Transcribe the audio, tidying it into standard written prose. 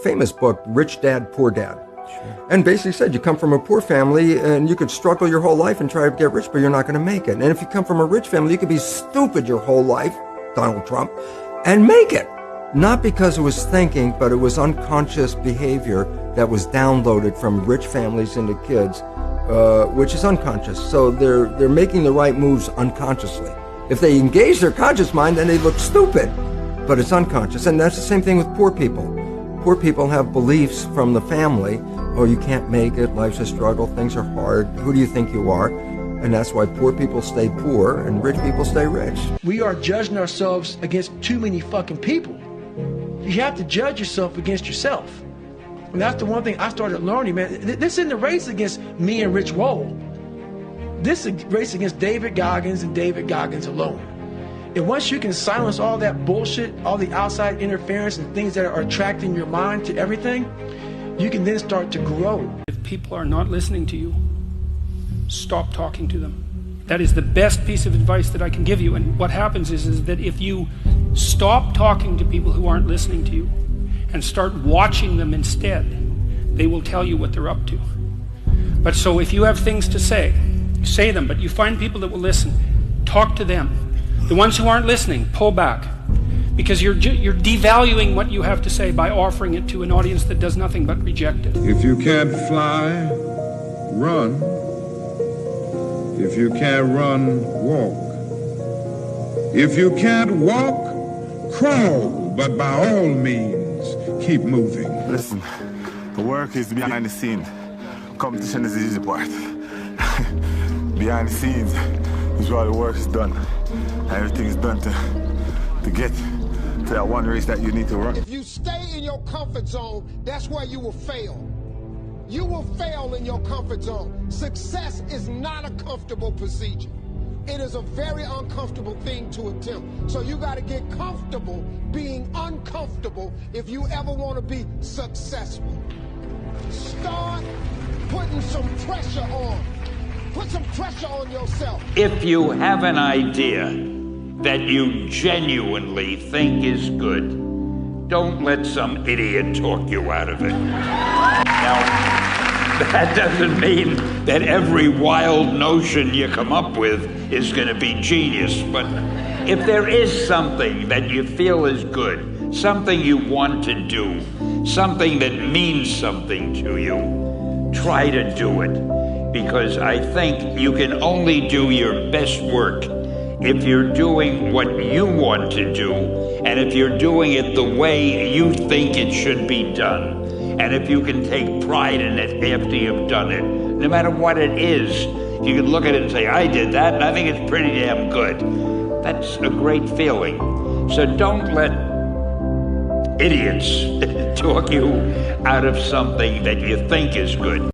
famous book, Rich Dad, Poor Dad. And basically said you come from a poor family and you could struggle your whole life and try to get rich, but you're not going to make it. And if you come from a rich family, you could be stupid your whole life, Donald Trump, and make it. Not because it was thinking, but it was unconscious behavior that was downloaded from rich families into kids, which is unconscious. So they're making the right moves unconsciously. If they engage their conscious mind, then they look stupid, but it's unconscious. And that's the same thing with poor people. Poor people have beliefs from the family. Oh, you can't make it, life's a struggle, things are hard, who do you think you are? And that's why poor people stay poor and rich people stay rich. We are judging ourselves against too many fucking people. You have to judge yourself against yourself. And that's the one thing I started learning, man. This isn't a race against me and Rich Roll. This is a race against David Goggins and David Goggins alone. And once you can silence all that bullshit, all the outside interference and things that are attracting your mind to everything, you can then start to grow. If people are not listening to you, stop talking to them. That is the best piece of advice that I can give you. And what happens is that if you stop talking to people who aren't listening to you and start watching them instead, they will tell you what they're up to. But so if you have things to say them, but you find people that will listen, talk to them. The ones who aren't listening, pull back. Because you're devaluing what you have to say by offering it to an audience that does nothing but reject it. If you can't fly, run. If you can't run, walk. If you can't walk, crawl. But by all means, keep moving. Listen, the work is behind the scene. Competition is the easy part. Behind the scenes is where the work is done. Everything is done to get to that one race that you need to run. If you stay in your comfort zone, that's where you will fail. You will fail in your comfort zone. Success is not a comfortable procedure. It is a very uncomfortable thing to attempt. So you got to get comfortable being uncomfortable if you ever want to be successful. Start putting some pressure on. Put some pressure on yourself. If you have an idea that you genuinely think is good, don't let some idiot talk you out of it. Now, that doesn't mean that every wild notion you come up with is going to be genius, but if there is something that you feel is good, something you want to do, something that means something to you, try to do it. Because I think you can only do your best work if you're doing what you want to do, and if you're doing it the way you think it should be done, and if you can take pride in it after you've done it, no matter what it is, you can look at it and say, I did that, and I think it's pretty damn good. That's a great feeling. So don't let idiots talk you out of something that you think is good.